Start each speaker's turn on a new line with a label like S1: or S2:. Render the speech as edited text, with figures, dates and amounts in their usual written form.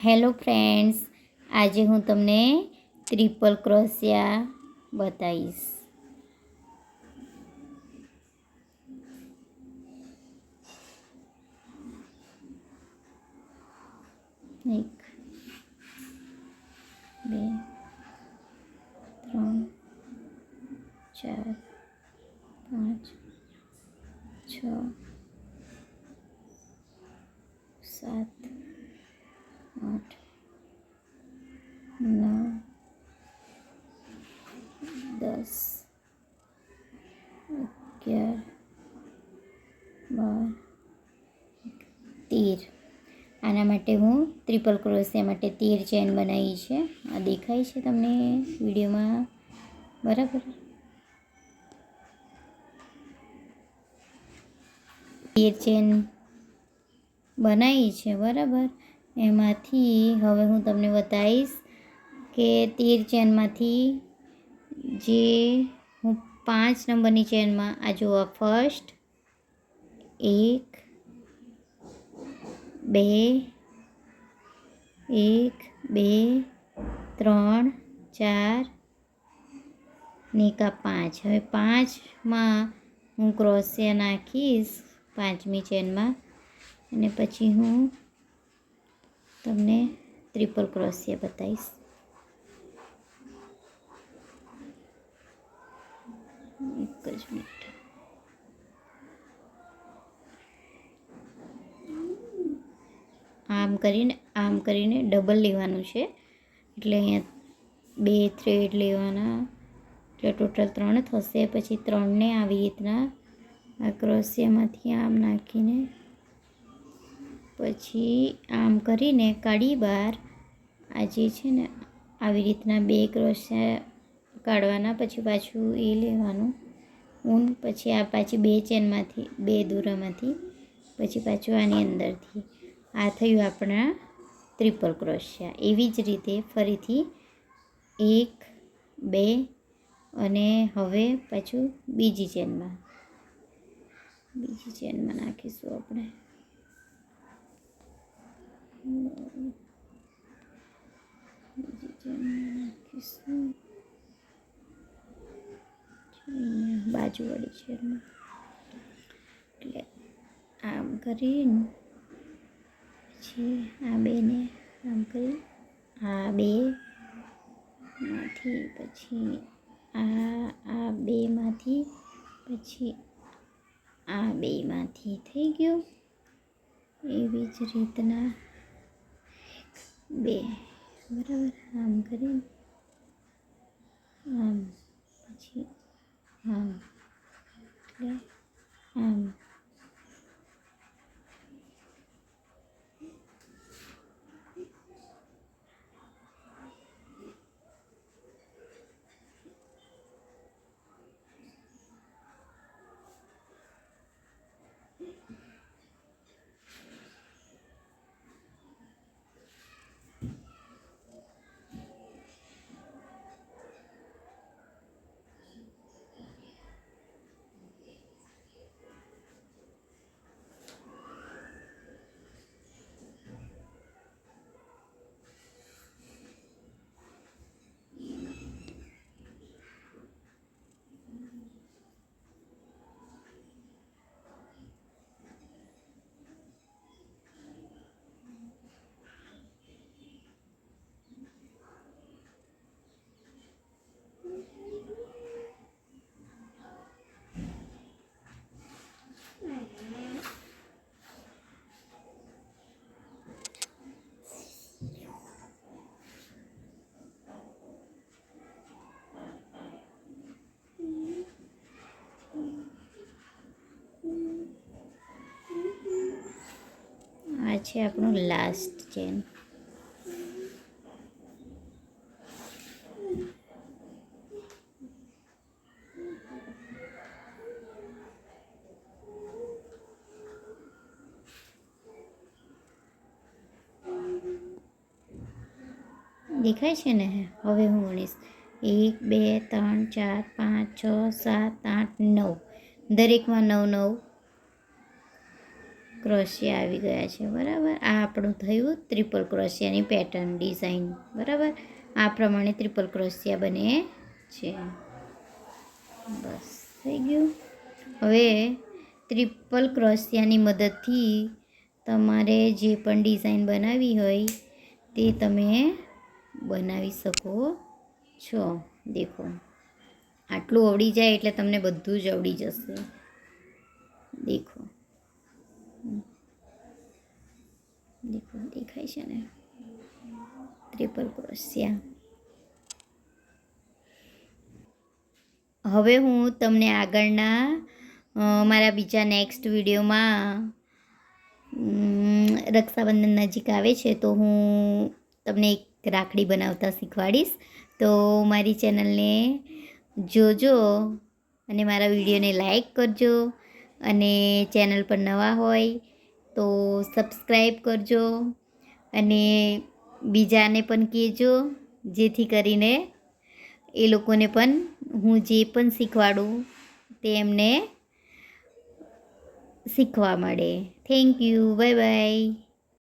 S1: Hello friends, આજે હું તમને ટ્રિપલ ક્રોશિયા બતાવીશ. એક, બે, ત્રણ, ચાર, પાંચ, છ, સાત, આઠ, 9, 10, 11, 12, 13. આના માટે હું ટ્રિપલ ક્રોશિયા માટે 13 ચેન બનાવી છે. આ દેખાય છે તમને વિડીયોમાં, બરાબર? 13 ચેન બનાવી છે, બરાબર. એમાંથી હવે હું તમને બતાવીશ કે 13 ચેનમાંથી જે હું 5 નંબરની ચેનમાં આ જુઓ, ફર્સ્ટ 1, 2, 3, 4 ને એક આ 5. હવે 5માં હું ક્રોશિયા નાખીશ 5મી ચેનમાં, અને પછી હું તમને ટ્રિપલ ક્રોશિયા બતાવીશ. એક જ મિનિટ. આમ કરીને ડબલ લેવાનું છે, એટલે અહીંયા 2 થ્રેડ લેવાના, એટલે ટોટલ 3 થશે. પછી 3ને આવી રીતના આ ક્રોશિયામાંથી આમ નાખીને પછી આમ કરીને કાઢી બહાર. આ જે છે ને આવી રીતના 2 ક્રોશિયા કાઢવાના, પછી પાછું એ લેવાનું ઊન, પછી આ પાછી 2 ચેનમાંથી 2 દોરામાંથી પછી પાછું આની અંદરથી. આ થયું આપણા ટ્રિપલ ક્રોશિયા. એવી જ રીતે ફરીથી 1, 2 અને હવે પાછું બીજી ચેનમાં નાખીશું આપણે. બીજી ચેનમાં નાખીશું બાજુવાળી ચેનમાં. એટલે આમ કરીને પછી આ 2ને આમ કરી, આ 2માંથી પછી આ 2માંથી પછી આ 2માંથી થઈ ગયું. એવી જ રીતના 2, બરાબર. આમ કરીને આમ, પછી આમ, એટલે આમ. આ છે આપણું લાસ્ટ ચેન. દેખાય છે ને? હવે હું ગણીશ 1, 2, 3, 4, 5, 6, 7, 8, 9. દરેકમાં 9, 9 ક્રોશિયા આવી ગયા છે. બરાબર, આ આપણું થયું ટ્રિપલ ક્રોશિયાની પેટર્ન ડિઝાઇન. બરાબર, આ પ્રમાણે ટ્રિપલ ક્રોશિયા બને છે. બસ થઈ ગયું. હવે ટ્રિપલ ક્રોશિયાની મદદથી તમારે જે પણ ડિઝાઇન બનાવવી હોય તે તમે બનાવી શકો છો. દેખો, આટલું આવડી જાય એટલે તમને બધું જ આવડી જશે. દેખો દેખો, દેખાય છે ને ટ્રિપલ ક્રોશિયા. હવે હું તમને આગળના મારા બીજા નેક્સ્ટ વિડીયોમાં રક્ષાબંધન નજીક આવે છે તો હું તમને એક રાખડી બનાવતા શીખવાડીશ. તો મારી ચેનલને જોજો અને મારા વિડીયોને લાઈક કરજો, અને ચેનલ પર નવા હોય તો સબસ્ક્રાઈબ કરજો, અને બીજાને પણ કહેજો, જેથી કરીને એ લોકોને પણ હું જે પણ શીખવાડું તે એમને શીખવા મળે. Thank you. Bye bye.